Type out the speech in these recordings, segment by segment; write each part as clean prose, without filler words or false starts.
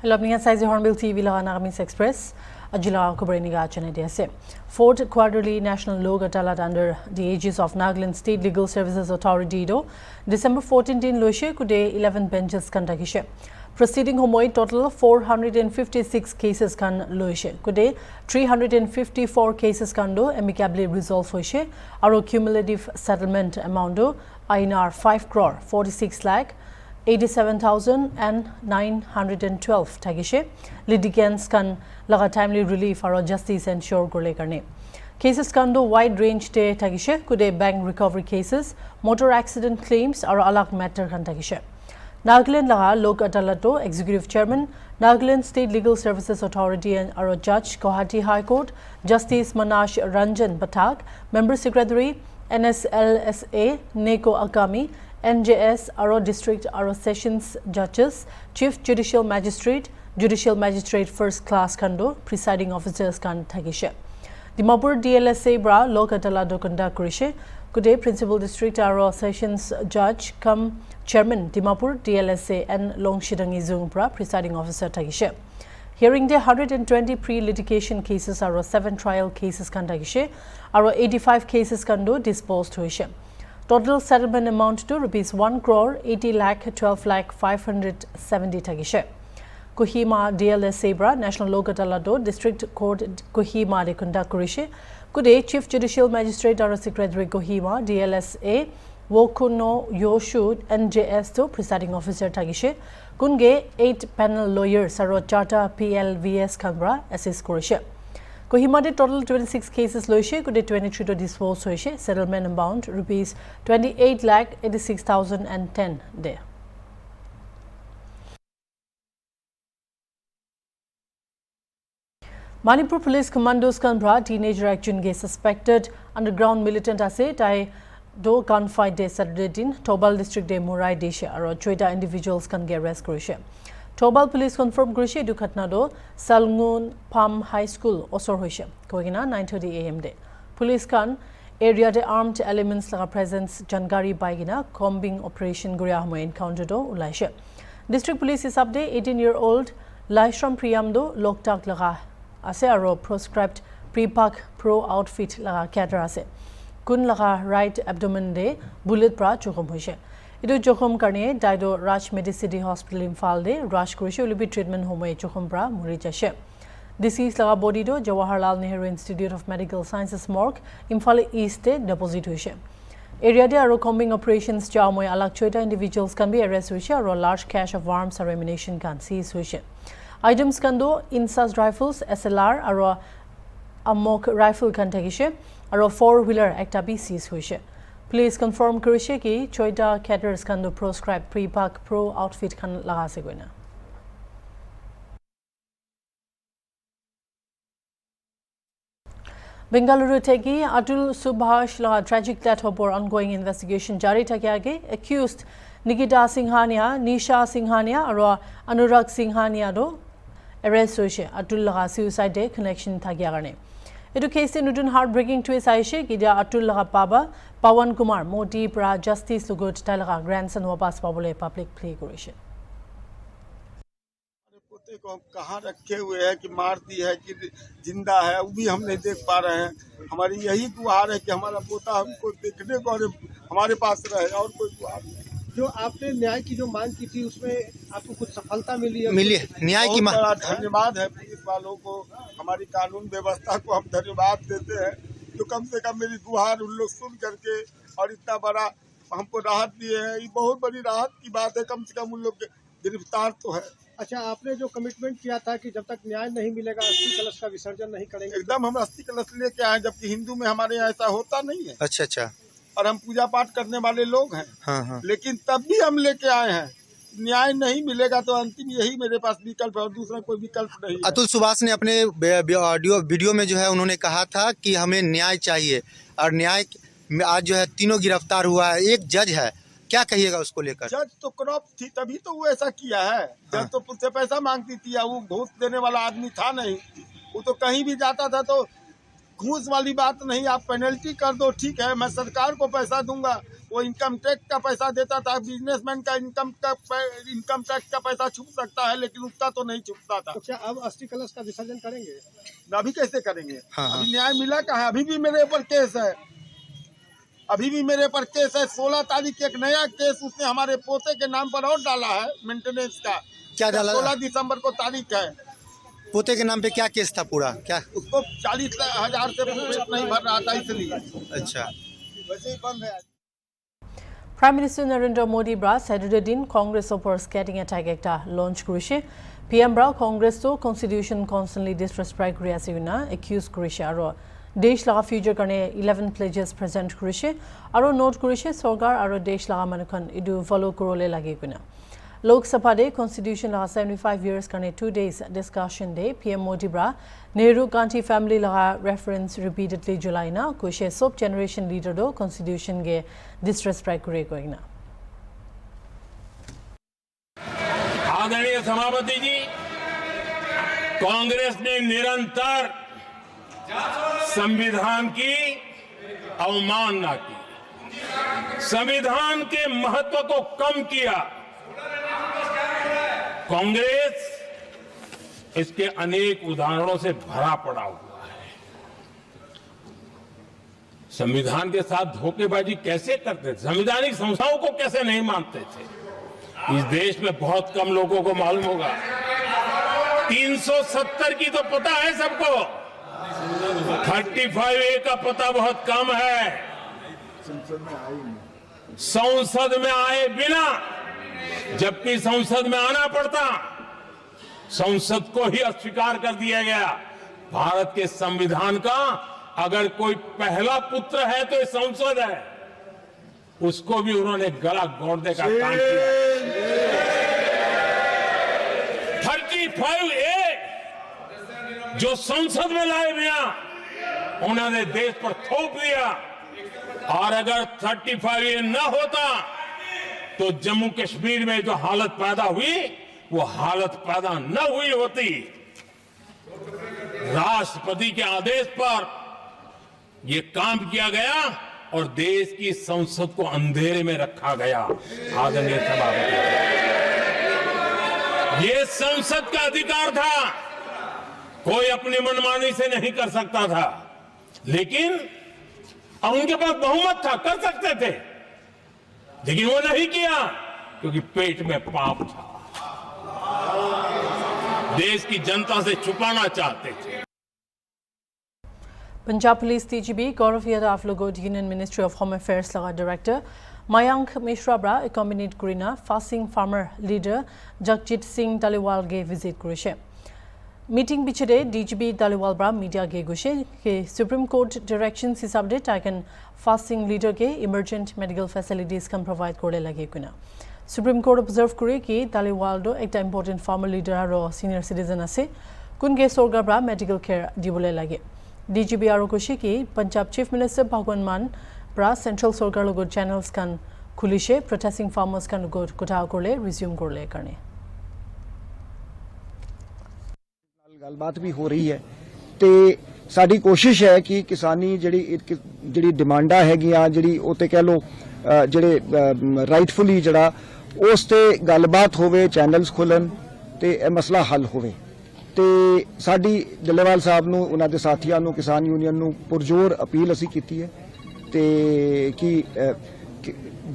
Labninga Saizi Hornbill TV la Nagamis Express, Ajila Kubreniga Chanediase. Fourth Quarterly National Lok Adalat under the aegis of Nagaland State Legal Services Authority December 14 Loishe Kude 11 benches Kantakishe. Proceeding Homoi total 456 cases kan Loishe. Kude 354 cases kando amicably resolved Hoishe. Our cumulative settlement amount INR 5 crore 46 lakh 87,912 tagishe litigants kan laga timely relief aro justice ensure korle karne cases kan do wide range te tagishe kude bank recovery cases motor accident claims aro alak matter kan tagishe Nagaland laga Lok Adalato executive chairman Nagaland State Legal Services Authority and aro judge Guwahati High Court Justice Manash Ranjan Pathak member secretary NSLSA Neko Akami NJS Aro District Aro Sessions Judges, Chief Judicial Magistrate First Class Kando, Presiding Officers Kan Tagishe. Dimapur DLSA Bra Lok Adalado Kanda Kurishe, Kude Principal District Aro Sessions Judge Kam Chairman Dimapur DLSA and Longshidang Izung Bra, Presiding Officer Tagishe. Hearing the 120 pre-litigation cases Aro 7 trial cases Kan Tagishe, Aro 85 cases Kando disposed to Ishe. Total settlement amount to rupees 1 crore 80 lakh 12 lakh 570 tagishe. Kohima DLSA Bra National Lok Adalado District Court Kohima de conduct kurishe. Kude Chief Judicial Magistrate Aro Secretary Kohima DLSA Wokuno Yoshu NJS to Presiding Officer tagishe. Kunge 8 panel lawyers Aro Charta PLVS Kambra assist kurishe. Kohima de total 26 cases loishe kude 23 to dispose hoishe settlement amount rupees 28 lakh 86,010 de. Manipur Police Commandos Kanbra teenager action ge suspected underground militant ase tai do gunfight de Saturday din Tobal district de Murai deshe aro choita individuals kan ge arrest kurishe. Tobal Police confirm Grishe Dukhatna do Salngun Palm High School Osor Hoishe Kogina 9:30 AM de. Police kan area de armed elements laga presence Jangari Baigina combing operation Guria Hamo encounter do ulaishe. District Police is update 18-year-old Laishram Priyam do Loktak laga ase aro proscribed pre-pack pro outfit laga cadre ase. Kun laga right abdomen de bullet pra chokom hoishe. Idu jokhom karne daido Raj Medicity Hospital Imphal de Raj Kurishe ulibi treatment home jokhom pra muri jashe. Deceased laga body do Jawaharlal Nehru Institute of Medical Sciences morgue Imphal East de deposit hoishe. Area de aro combing operations jamoy alak choita individuals can be arrested hoishe aro large cache of arms or ammunition can seize hoishe. Items kan do Insas rifles SLR aro Amok rifle kan tagishe aro 4-wheeler ekta bi seize hoishe. Police confirm Kurishe ki choita cadres kan do proscribed pre-pack pro outfit kan laga se goina. Bengaluru teki Atul Subhash laga tragic death hopor ongoing investigation jari thake accused Nikita Singhania, Nisha Singhania aro Anurag Singhania do arrest hoishe Atul laga suicide de connection thake karne. Etu case nutun heartbreaking twist aishe kidia Atul laga paba Pawan Kumar Modi pra justice lugot talaga grandson wapas pabole public play kurishe. पोते को हम कहाँ रखे हुए हैं कि मार दी है कि जिंदा है वो भी हम नहीं देख पा रहे हैं। हमारी यही गुहार है कि हमारा पोता हमको देखने को और हमारे पास रहे और कोई गुहार नहीं। जो आपने न्याय की जो मांग की थी उसमें आपको कुछ सफलता मिली है? मिली है न्याय की मांग। बड़ा धन्यवाद है पुलिस वालों को, हमारी कानून व्यवस्था को हम धन्यवाद देते हैं जो कम से कम मेरी गुहार उन लोग सुन करके और इतना बड़ा हमको राहत दिए है। ये बहुत बड़ी राहत की बात है, कम से कम उन लोग गिरफ्तार तो है। अच्छा, आपने जो कमिटमेंट किया था कि जब तक न्याय नहीं मिलेगा अस्थि कलश का विसर्जन नहीं करेंगे? एकदम हम अस्थि कलश लेके आए, जबकि हिंदू में हमारे यहाँ ऐसा होता नहीं है। अच्छा और हम पूजा पाठ करने वाले लोग हैं। हाँ। लेकिन तब भी हम लेके आए हैं। न्याय नहीं मिलेगा तो अंतिम यही मेरे पास विकल्प है और दूसरा कोई विकल्प नहीं है। अतुल सुभाष ने अपने वीडियो में जो है उन्होंने कहा था कि हमें न्याय चाहिए और न्याय आज जो है तीनों गिरफ्तार हुआ है। एक जज है, क्या कहिएगा उसको लेकर? जज तो करप्ट थी तभी तो वो ऐसा किया है। जज तो मुझसे पैसा मांगती थी, वो घूस देने वाला आदमी था नहीं। वो तो कहीं भी जाता था तो घूस वाली बात नहीं। आप पेनल्टी कर दो, ठीक है, मैं सरकार को पैसा दूंगा। वो इनकम टैक्स का पैसा देता था, बिजनेसमैन का इनकम टैक्स का पैसा छुप सकता है, लेकिन उसका तो नहीं छुपता था। तो क्या अब अस्थि कलश का विसर्जन करेंगे? अभी कैसे करेंगे? हाँ। अभी न्याय मिला कहाँ है? अभी भी मेरे ऊपर केस है, अभी भी मेरे पर केस है। 16 तारीख एक नया केस उसने हमारे पोते के नाम पर और डाला है, मेंटेनेंस का। क्या डाला? 16 दिसंबर को तारीख है। पोते के नाम पे क्या केस था पूरा? क्या उसको 40,000 से नहीं भर रहा था, इसलिए। अच्छा, वैसे ही बंद है। Prime Minister Narendra Modi bra Saturday din Congress opor skating attack ekta launch kurishe. PM bra Congress to Constitution constantly disrespect kuri ase na accuse kurishe aro desh laga future karne 11 pledges present kurishe aro note kurishe sarkar aro desh laga manukhan idu follow korole lage kuna. Lok Sabha de Constitution laga 75 years karne 2 days discussion day PM Modi bra Nehru Gandhi family laga reference repeatedly July na kushe sob generation leader do Constitution ge disrespect kure koina. आदरणीय सभापति जी, कांग्रेस ने निरंतर संविधान की अवमानना की, संविधान के महत्व को कम किया। कांग्रेस इसके अनेक उदाहरणों से भरा पड़ा हुआ है। संविधान के साथ धोखेबाजी कैसे करते थे, संवैधानिक संस्थाओं को कैसे नहीं मानते थे, इस देश में बहुत कम लोगों को मालूम होगा। 370 की तो पता है सबको, 35A का पता बहुत कम है। संसद में आए बिना, जबकि संसद में आना पड़ता, संसद को ही अस्वीकार कर दिया गया। भारत के संविधान का अगर कोई पहला पुत्र है तो ये संसद है, उसको भी उन्होंने गला घोटने का काम किया। 35A जो संसद में लाए बिना उन्होंने देश पर थोप दिया, और अगर 35A न होता तो जम्मू कश्मीर में जो हालत पैदा हुई वो हालत पैदा न हुई होती। राष्ट्रपति के आदेश पर यह काम किया गया और देश की संसद को अंधेरे में रखा गया। आदरणीय सभापति, ये संसद का अधिकार था, कोई अपनी मनमानी से नहीं कर सकता था, लेकिन उनके पास बहुमत था, कर सकते थे, लेकिन वो नहीं किया क्योंकि पेट में पाप था, देश की जनता से छुपाना चाहते थे। Punjab Police DGP Gaurav Yadav Logot Union Ministry of Home Affairs laga Director Mayank Mishra bra accompanied Kurina fasting farmer leader Jagjit Singh Taliwal ge visit kurishe. Meeting bichide DGP Taliwal bra media ge gushe ke Supreme Court directions hisabde taken fasting leader ke emergent medical facilities can provide kore lage kuna. Supreme Court observe kure ki Taliwal do ekta important farmer leader aro senior citizen ase kun ge sorgar bra medical care dibole lage. DGP aro kushi ki Punjab Chief Minister Bhagwan Mann bra Central Sorkar logot channels kan khulishe protesting farmers kan logot kota korle resume korle karne. ਗੱਲਬਾਤ ਵੀ ਹੋ ਰਹੀ ਹੈ ਤੇ ਸਾਡੀ ਕੋਸ਼ਿਸ਼ ਹੈ ਕਿ ਕਿਸਾਨੀ ਜਿਹੜੀ ਡਿਮਾਂਡਾਂ ਹੈਗੀਆਂ, ਜਿਹੜੀ ਉਹ ਤੇ ਕਹਿ ਲੋ ਜਿਹੜੇ ਰਾਈਟਫੁਲੀ ਜਿਹੜਾ ਉਸ ਤੇ ਗੱਲਬਾਤ ਹੋਵੇ, ਚੈਨਲਸ ਖੁੱਲਣ ਤੇ ਇਹ ਮਸਲਾ ਹੱਲ ਹੋਵੇ। ਤੇ ਸਾਡੀ ਡੱਲੇਵਾਲ ਸਾਹਿਬ ਨੂੰ, ਉਹਨਾਂ ਦੇ ਸਾਥੀਆਂ ਨੂੰ, ਕਿਸਾਨ ਯੂਨੀਅਨ ਨੂੰ ਪੁਰਜ਼ੋਰ ਅਪੀਲ ਅਸੀਂ ਕੀਤੀ ਹੈ ਤੇ ਕਿ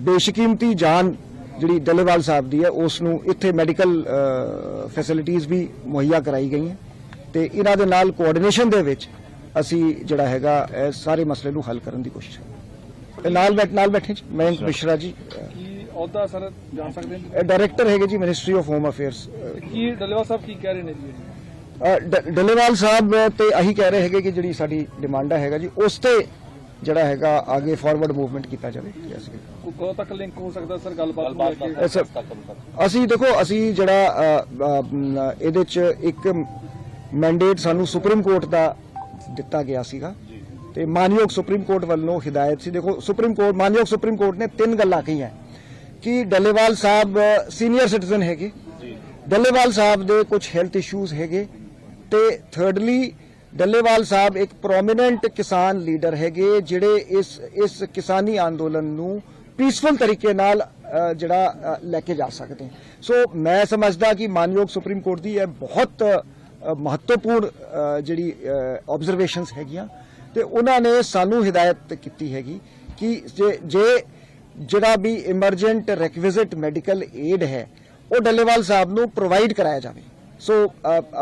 ਬੇਸ਼ਕੀਮਤੀ ਜਾਨ ਜਿਹੜੀ ਡੱਲੇਵਾਲ ਸਾਹਿਬ ਦੀ ਹੈ ਉਸ ਨੂੰ ਇੱਥੇ ਮੈਡੀਕਲ ਫੈਸਿਲਿਟੀਜ਼ ਵੀ ਮੁਹੱਈਆ ਕਰਾਈ ਗਈਆਂ ਤੇ ਇਹਨਾਂ ਦੇ ਨਾਲ ਕੋਆਰਡੀਨੇਸ਼ਨ ਦੇ ਵਿੱਚ ਅਸੀਂ ਜਿਹੜਾ ਹੈਗਾ ਇਹ ਸਾਰੇ ਮਸਲੇ ਨੂੰ ਹੱਲ ਕਰਨ ਦੀ ਕੋਸ਼ਿਸ਼ ਕਰਾਂਗੇ। ਨਾਲ ਬੈਠੇ ਜੀ ਮਯੰਕ ਮਿਸ਼ਰਾ ਜੀ, ਅਹੁਦਾ ਸਰ ਜਾਣ ਸਕਦੇ ਇਹ ਡਾਇਰੈਕਟਰ ਹੈਗੇ ਜੀ ਮਿਨਿਸਟਰੀ ਆਫ ਹੋਮ ਅਫੇਅਰਸ। ਕੀ ਡੱਲੇਵਾਲ ਸਾਹਿਬ ਕੀ ਕਹਿ ਰਹੇ ਨੇ ਜੀ? ਡੱਲੇਵਾਲ ਸਾਹਿਬ ਤੇ ਇਹੀ ਕਹਿ ਰਹੇ ਹੈਗੇ ਕਿ ਜਿਹੜੀ ਸਾਡੀ ਡਿਮਾਂਡ ਹੈਗਾ ਜੀ ਉਸ ਤੇ ਜਿਹੜਾ ਹੈਗਾ ਆਗੇ ਫਾਰਵਰਡ ਮੂਵਮੈਂਟ ਕੀਤਾ ਜਾਵੇ। ਕਦੋਂ ਤੱਕ ਲਿੰਕ ਹੋ ਸਕਦਾ ਸਰ ਗੱਲਬਾਤ? ਅਸੀਂ ਦੇਖੋ, ਅਸੀਂ ਜਿਹੜਾ ਇਹਦੇ ਚ ਇੱਕ ਮੈਂਡੇਟ ਸਾਨੂੰ ਸੁਪਰੀਮ ਕੋਰਟ ਦਾ ਦਿੱਤਾ ਗਿਆ ਸੀਗਾ ਤੇ ਮਾਨਯੋਗ ਸੁਪਰੀਮ ਕੋਰਟ ਵੱਲੋਂ ਹਿਦਾਇਤ ਸੀ। ਦੇਖੋ ਮਾਨਯੋਗ ਸੁਪਰੀਮ ਕੋਰਟ ਨੇ 3 ਗੱਲਾਂ ਕਹੀਆਂ ਕਿ ਡੱਲੇਵਾਲ ਸਾਹਿਬ ਸੀਨੀਅਰ ਸਿਟੀਜ਼ਨ ਹੈਗੇ, ਡੱਲੇਵਾਲ ਸਾਹਿਬ ਦੇ ਕੁਝ ਹੈਲਥ ਇਸ਼ੂਜ਼ ਹੈਗੇ ਤੇ ਥਰਡਲੀ ਡੱਲੇਵਾਲ ਸਾਹਿਬ ਇੱਕ ਪ੍ਰੋਮਿਨੈਂਟ ਕਿਸਾਨ ਲੀਡਰ ਹੈਗੇ ਜਿਹੜੇ ਇਸ ਕਿਸਾਨੀ ਅੰਦੋਲਨ ਨੂੰ ਪੀਸਫੁਲ ਤਰੀਕੇ ਨਾਲ ਜਿਹੜਾ ਲੈ ਕੇ ਜਾ ਸਕਦੇ। ਸੋ ਮੈਂ ਸਮਝਦਾ ਕਿ ਮਾਨਯੋਗ ਸੁਪਰੀਮ ਕੋਰਟ ਦੀ ਇਹ ਬਹੁਤ ਮਹੱਤਵਪੂਰਨ ਜਿਹੜੀ ਆਬਜ਼ਰਵੇਸ਼ਨਸ ਹੈਗੀਆਂ ਤੇ ਉਹਨਾਂ ਨੇ ਸਾਨੂੰ ਹਿਦਾਇਤ ਕੀਤੀ ਹੈਗੀ ਕਿ ਜੇ ਜਿਹੜਾ ਵੀ ਇਮਰਜੈਂਟ ਰਿਕਵਿਜ਼ਿਟ ਮੈਡੀਕਲ ਏਡ ਹੈ ਉਹ ਡੱਲੇਵਾਲ ਸਾਹਿਬ ਨੂੰ ਪ੍ਰੋਵਾਈਡ ਕਰਾਇਆ ਜਾਵੇ। ਸੋ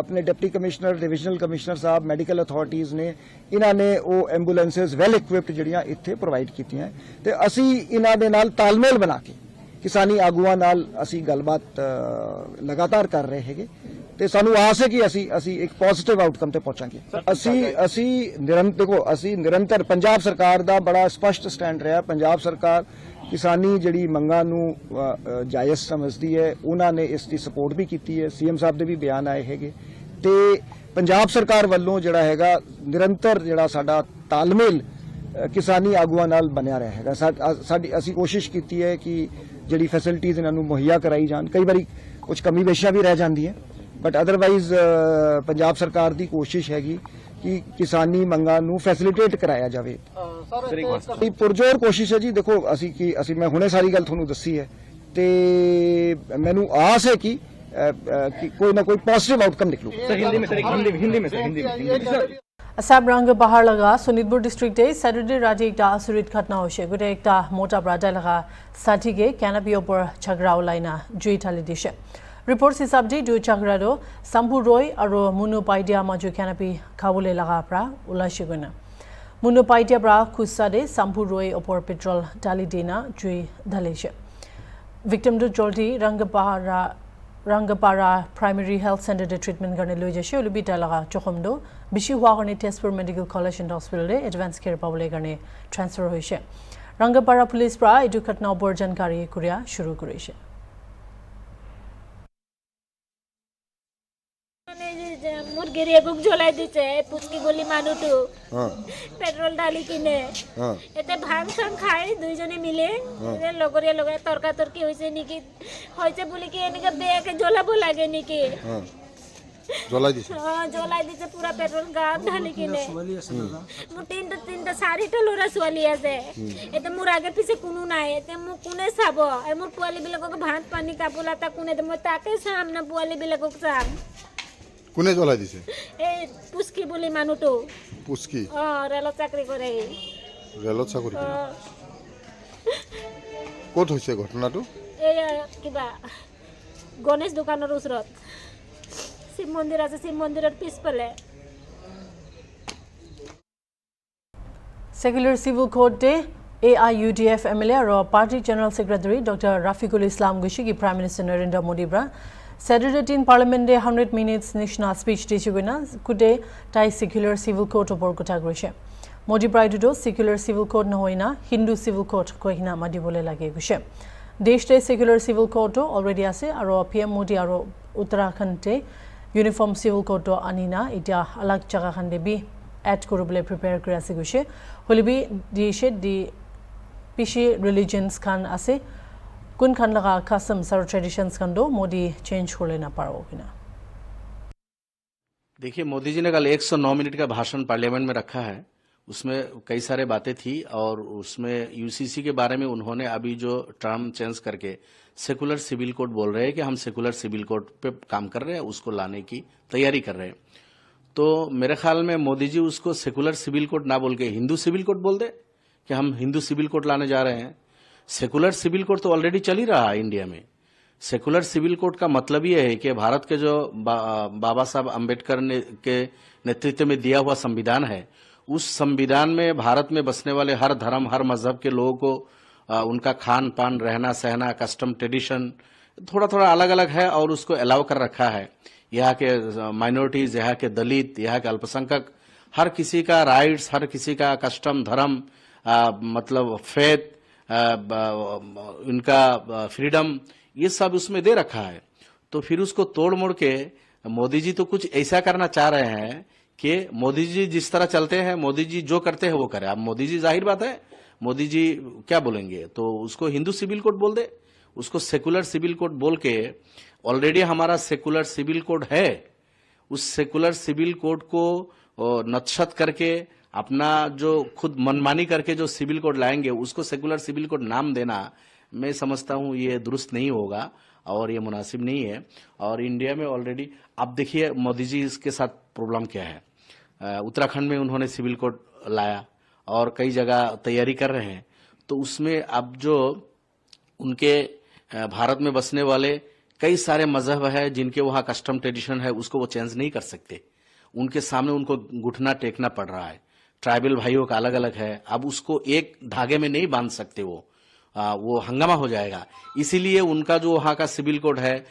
ਆਪਣੇ ਡਿਪਟੀ ਕਮਿਸ਼ਨਰ ਡਿਵੀਜ਼ਨਲ ਕਮਿਸ਼ਨਰ ਸਾਹਿਬ ਮੈਡੀਕਲ ਅਥਾਰਟੀਜ਼ ਨੇ ਇਹਨਾਂ ਨੇ ਉਹ ਐਂਬੂਲੈਂਸਸ ਵੈਲ ਇਕਵਿਪਡ ਜਿਹੜੀਆਂ ਇੱਥੇ ਪ੍ਰੋਵਾਈਡ ਕੀਤੀਆਂ ਤੇ ਅਸੀਂ ਇਹਨਾਂ ਦੇ ਨਾਲ ਤਾਲਮੇਲ ਬਣਾ ਕੇ ਕਿਸਾਨੀ ਆਗੂਆਂ ਨਾਲ ਅਸੀਂ ਗੱਲਬਾਤ ਲਗਾਤਾਰ ਕਰ ਰਹੇ ਹੈਗੇ ਤੇ ਸਾਨੂੰ ਆਸ ਹੈ ਕਿ ਅਸੀਂ ਇੱਕ ਪੋਜ਼ਿਟਿਵ ਆਊਟਕਮ ਤੇ ਪਹੁੰਚਾਂਗੇ। ਅਸੀਂ ਨਿਰੰਤਰ ਪੰਜਾਬ ਸਰਕਾਰ ਦਾ ਬੜਾ ਸਪਸ਼ਟ ਸਟੈਂਡ ਰਿਹਾ। ਪੰਜਾਬ ਸਰਕਾਰ ਕਿਸਾਨੀ ਜਿਹੜੀ ਮੰਗਾਂ ਨੂੰ ਜਾਇਜ਼ ਸਮਝਦੀ ਹੈ, ਉਹਨਾਂ ਨੇ ਇਸ ਦੀ ਸਪੋਰਟ ਵੀ ਕੀਤੀ ਹੈ। ਸੀਐਮ ਸਾਹਿਬ ਦੇ ਵੀ ਬਿਆਨ ਆਏ ਹੈਗੇ ਤੇ ਪੰਜਾਬ ਸਰਕਾਰ ਵੱਲੋਂ ਜਿਹੜਾ ਹੈਗਾ ਨਿਰੰਤਰ ਜਿਹੜਾ ਸਾਡਾ ਤਾਲਮੇਲ ਕਿਸਾਨੀ ਆਗੂਆਂ ਨਾਲ ਬਣਿਆ ਰਿਹਾ ਹੈਗਾ। ਅਸੀਂ ਕੋਸ਼ਿਸ਼ ਕੀਤੀ ਹੈ ਕਿ ਜਿਹੜੀ ਫੈਸਿਲਿਟੀਜ਼ ਇਹਨਾਂ ਨੂੰ ਮੁਹੱਈਆ ਕਰਾਈ ਜਾਣ। ਕਈ ਵਾਰੀ ਕੁਝ ਕਮੀ ਪੇਸ਼ੀਆਂ ਵੀ ਰਹਿ ਜਾਂਦੀਆਂ ਬਟ ਅਦਰਵਾਈਜ਼ ਪੰਜਾਬ ਸਰਕਾਰ ਦੀ ਕੋਸ਼ਿਸ਼ ਹੈਗੀ ਕਿ ਕਿਸਾਨੀ ਮੰਗਾਂ ਨੂੰ ਫੈਸਿਲਿਟੇਟ ਕਰਾਇਆ ਜਾਵੇ। ਪੁਰਜੋਰ ਕੋਸ਼ਿਸ਼ ਹੈ ਜੀ। ਦੇਖੋ ਅਸੀਂ ਮੈਂ ਹੁਣੇ ਸਾਰੀ ਗੱਲ ਤੁਹਾਨੂੰ ਦੱਸੀ ਹੈ ਤੇ ਮੈਨੂੰ ਆਸ ਹੈ ਕਿ कोई ना कोई पॉजिटिव आउटकम निकलू। हिंदी में Assam rang bahar laga Sonitpur district e Saturday Raji ekta asurit ghatna hoise gote ekta mota bradai laga sathi ge canopy opor chagra ulaina jui thali dise reports hisab de du chagra do Sambhu Roy aro Munu Paidia maju canopy khawole laga pra ulaise gona Munu Paidia bra khussa de Sambhu Roy opor petrol dali dina jui dhalise victim do jolti Rangapara Primary Health Center de treatment garne loi jase ulubita laga chokhomdo bishi hua garne Tezpur Medical College and Hospital de advanced care pabole garne transfer hoise Rangapara police pra edu ghatna opor jankari kuria shuru korise মুরগির এগুক জ্বলাই দিছে পুচকি গলি মানুটো petrol ঢালি কিনে এতে ভাং সাং খাই দুইজনে মিলে লগরিয়া লগে তর্কাতর্কি হইছে নাকি হইছে বলি কি এনেকে বেকে জ্বলাবো লাগে নাকি জ্বলাই দিছে জ্বলাই দিছে পুরা পেট্রোল গান ঢালি কিনে মু তিনটা চারিটা লোরা ছোৱালী আছে এতে মোর আগে পিছে কোনো নাই এতে মু কোনে চাব আর মোর পোৱালি বিলাকক ভাত পানী কাপোৰ লতা কোনে মই তাকে চাম না পোৱালি বিলাকক চাম কোনে জ্বলাই দিছে এই পুচকি বলি মানুটো পুচকি রেলত চাকরি করে রেলত চাকরি কৰে ক'ত হৈছে ঘটনাটো এই কিবা গণেশ দোকানৰ ওচৰত শিৱ মন্দিৰ আছে শিৱ মন্দিৰৰ পিছফালে Secular Civil Court de AIUDF MLA aro Party General Secretary Dr. Rafiqul Islam Gushi ki Prime Minister Narendra Modi bra Saturday in Parliament de 100 minutes national speech dechugina kude tai Secular Civil Court opor kotha goise Modi bride do Secular Civil Court na hoina Hindu Civil Court kohina madibole lage goise desh te Secular Civil Court already ase aro PM Modi aro Uttarakhand te Uniform Civil Court anina etia alag jaga khan de bi add korubole prepare kori ase goise holibi dishe di pishi religions khan ase कुन खान लगा customs और traditions kan do Modi change कर लेना पारोगे ना देखिए मोदी जी ने कल 109 minute का भाषण पार्लियामेंट में रखा है उसमें कई सारे बातें थी और उसमें यूसीसी के बारे में उन्होंने अभी जो टर्म चेंज करके सेकुलर सिविल कोड बोल रहे हैं कि हम सेकुलर सिविल कोड पे काम कर रहे हैं उसको लाने की तैयारी कर रहे हैं तो मेरे ख्याल में मोदी जी उसको सेकुलर सिविल कोड ना बोल के हिंदू सिविल कोड बोल दे कि हम हिंदू सिविल कोड लाने जा रहे हैं सेकुलर सिविल कोड तो ऑलरेडी चल ही रहा है इंडिया में सेकुलर सिविल कोड का मतलब ये है कि भारत के जो बाबा साहब अम्बेडकर ने के नेतृत्व में दिया हुआ संविधान है उस संविधान में भारत में बसने वाले हर धर्म हर मजहब के लोगों को उनका खान पान रहना सहना कस्टम ट्रेडिशन थोड़ा थोड़ा अलग अलग है और उसको अलाउ कर रखा है यहाँ के माइनॉरिटीज यहाँ के दलित यहाँ के अल्पसंख्यक हर किसी का राइट्स हर किसी का कस्टम धर्म मतलब फेथ उनका फ्रीडम ये सब उसमें दे रखा है तो फिर उसको तोड़ मोड़ के मोदी जी तो कुछ ऐसा करना चाह रहे हैं कि मोदी जी जिस तरह चलते हैं मोदी जी जो करते हैं वो करें अब मोदी जी जाहिर बात है मोदी जी क्या बोलेंगे तो उसको हिंदू सिविल कोड बोल दे उसको सेकुलर सिविल कोड बोल के ऑलरेडी हमारा सेकुलर सिविल कोड है उस सेकुलर सिविल कोड को वो नतशत करके अपना जो खुद मनमानी करके जो सिविल कोड लाएंगे उसको सेकुलर सिविल कोड नाम देना मैं समझता हूं ये दुरुस्त नहीं होगा और ये मुनासिब नहीं है। और इंडिया में ऑलरेडी अब देखिए मोदी जी इसके साथ प्रॉब्लम क्या है। उत्तराखंड में उन्होंने सिविल कोड लाया और कई जगह तैयारी कर रहे हैं, तो उसमें अब जो उनके भारत में बसने वाले कई सारे मजहब है जिनके वहाँ कस्टम ट्रेडिशन है, उसको वो चेंज नहीं कर सकते। उनके सामने उनको घुटना टेकना पड़ रहा है। ट्राइबल भाइयों का अलग अलग है, अब उसको एक धागे में नहीं बांध सकते वो हंगामा हो जाएगा। इसीलिए उनका जो वहाँ का सिविल कोड है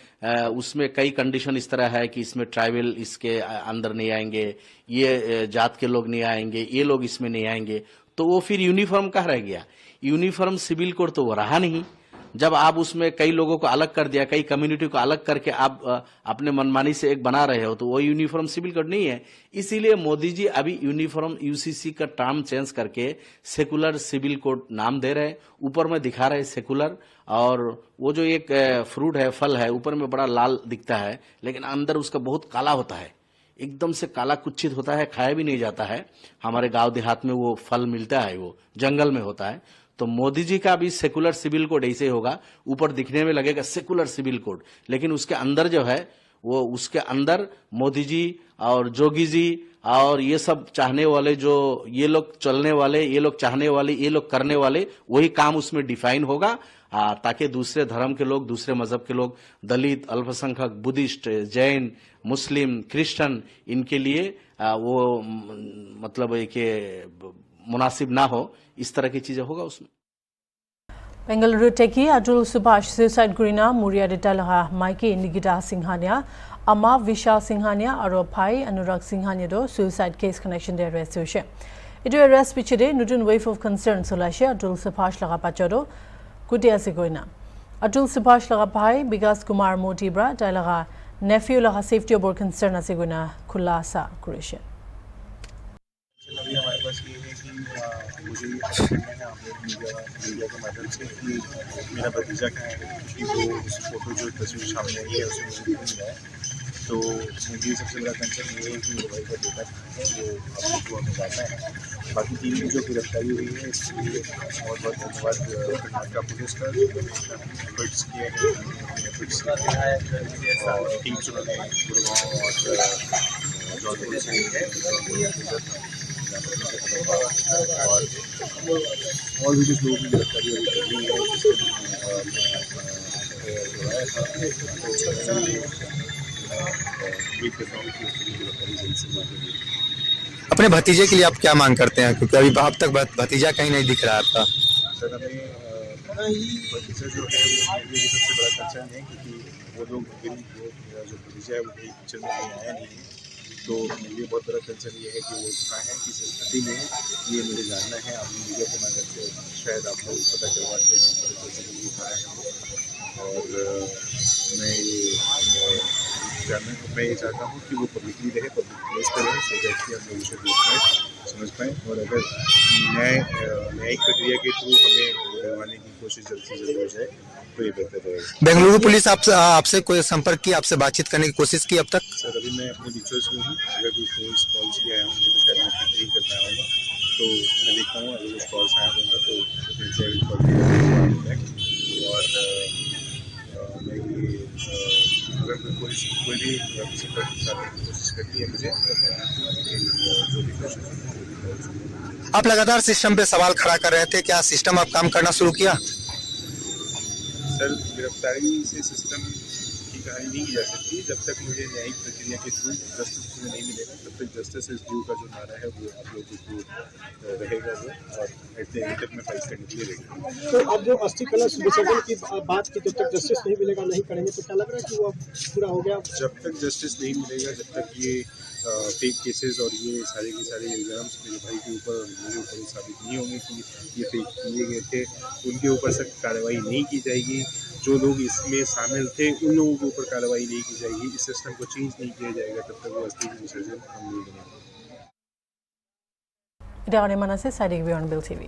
उसमें कई कंडीशन इस तरह है कि इसमें ट्राइबल इसके अंदर नहीं आएंगे, ये जात के लोग नहीं आएंगे, ये लोग इसमें नहीं आएंगे। तो वो फिर यूनिफॉर्म कहाँ रह गया? यूनिफॉर्म सिविल कोड तो वो रहा नहीं। जब आप उसमें कई लोगों को अलग कर दिया, कई कम्युनिटी को अलग करके आप अपने मनमानी से एक बना रहे हो, तो वो यूनिफॉर्म सिविल कोड नहीं है। इसीलिए मोदी जी अभी यूनिफॉर्म यूसीसी का टर्म चेंज करके सेकुलर सिविल कोड नाम दे रहे। ऊपर में दिखा रहे सेकुलर, और वो जो एक फ्रूट है, फल है, ऊपर में बड़ा लाल दिखता है लेकिन अंदर उसका बहुत काला होता है, एकदम से काला कुचित होता है, खाया भी नहीं जाता है। हमारे गांव देहात में वो फल मिलता है, वो जंगल में होता है। तो मोदी जी का भी सेकुलर सिविल कोड ऐसे होगा, ऊपर दिखने में लगेगा सेकुलर सिविल कोड, लेकिन उसके अंदर जो है वो उसके अंदर मोदी जी और जोगी जी और ये सब चाहने वाले, जो ये लोग चलने वाले, ये लोग चाहने वाले, ये लोग करने वाले, वही काम उसमें डिफाइन होगा, ताकि दूसरे धर्म के लोग, दूसरे मजहब के लोग, दलित, अल्पसंख्यक, बुद्धिस्ट, जैन, मुस्लिम, क्रिश्चियन, इनके लिए वो मतलब एक मुनासिब ना हो, इस तरह की चीजें होगा उसमें। बेंगलुरु टेकी अटुल सुभाष सुसाइड गुरिना मुरिया डेटालहा माइकी निगिता सिंहानिया अमा विशाल सिंहानिया और भाई अनुराग सिंहानिया दो सुसाइड केस कनेक्शन दे अरेस्ट हुए। इधर अरेस्ट पिछे नतुन वेव ऑफ कंसर्न सोलाशे अटुल सुभाष लगा पाचो कुटिया से गोइना अटुल सुभाष लगा भाई विकास कुमार मोतीब्रा तालगा नेफ्यू लगा सेफ्टी ओवर कंसर्न से गोइना खुलासा कुरेशे। अभी हमारे पास ये है कि मुझे ये पता करना है आप लोग मीडिया के माध्यम से कि मेरा भतीजा कहाँ है, क्योंकि वो उस फोटो जो तस्वीर सामने आई है उसमें मुझे नहीं मिला है। तो मुझे सबसे बड़ा कंसर्न ये है कि मेरे भाई का बेटा कहाँ है, वो आप लोग को हमें जानना है। बाकी टीम की जो गिरफ्तारी हुई है इसके लिए बहुत बहुत धन्यवाद कर्नाटका पुलिस का, एफर्ट्स किए हैं, एफर्ट्स और टीम्स उन्होंने गुड़गांव और जौनपुर से और भी कुछ लोगों की गिरफ्तारी अभी कर रही है। अपने भतीजे के लिए आप क्या मांग करते हैं, क्योंकि अभी अब तक भतीजा कहीं नहीं दिख रहा है आपका? सर हमें भतीजा जो है वो मेरे लिए सबसे बड़ा कंसर्न है, क्योंकि वो लोग मेरा जो भतीजा है वो कहीं पिक्चर में कहीं आया नहीं है। तो मेरे लिए बहुत बड़ा कंसर्न ये है कि वो कहाँ है, किस स्थिति में है, ये मुझे जानना है। आप मीडिया के माध्यम से शायद आप लोग पता करवा के कहाँ है वो। और मैं ये चाहता हूँ कि वो पब्लिकली रहे, पब्लिक प्लेस पर रहे, सो दैट कि हम लोग उसे देख पाएँ, समझ पाएँ। और अगर न्यायिक प्रक्रिया के थ्रू हमें दिलवाने की कोशिश जल्द से जल्द हो जाए तो ये बेहतर रहेगा। बेंगलुरु पुलिस आपसे कोई संपर्क की, आपसे बातचीत करने की कोशिश की अब तक? सर अभी मैं अपने रिचुअल्स में हूँ, अगर कोई फोन्स कॉल्स भी आए होंगे तो शायद मैं फिल्टरिंग कर पाऊँगा, तो मैं देखता हूँ। अगर कुछ कॉल्स आया होगा तो और मैं ये अगर कोई भी संपर्क करने की कोशिश करती है मुझे, जो भी कोशिश। आप लगातार सिस्टम पे सवाल खड़ा कर रहे थे, क्या सिस्टम अब काम करना शुरू किया? सर गिरफ्तारी से सिस्टम की कहानी नहीं की जा सकती। जब तक मुझे न्यायिक प्रक्रिया के थ्रू जस्टिस नहीं मिलेगा तब तक जस्टिस इज ड्यू का जो नारा है वो आप लोगों को रहेगा वो, और एट द एंड तक मैं फाइट करने के लिए रहेगा। तो अब जो अस्थि कलश विसर्जन की बात की, जब तक जस्टिस नहीं मिलेगा नहीं करेंगे, तो क्या लग रहा है कि वो अब पूरा हो गया? जब तक जस्टिस नहीं मिलेगा, जब तक ये फेक केसेस और ये सारे के सारे इल्ज़ाम्स मेरे भाई के ऊपर और मेरे ऊपर साबित नहीं होंगे कि ये फेक किए गए थे, उनके ऊपर सख्त कार्रवाई नहीं की जाएगी। जो लोग इसमें शामिल थे उन लोगों के ऊपर कार्रवाई नहीं की जाएगी, इस सिस्टम को चेंज नहीं किया जाएगा, तब तक वो अस्थि विसर्जन हम नहीं करेंगे। इधर आने मना से साइड बिल टीवी।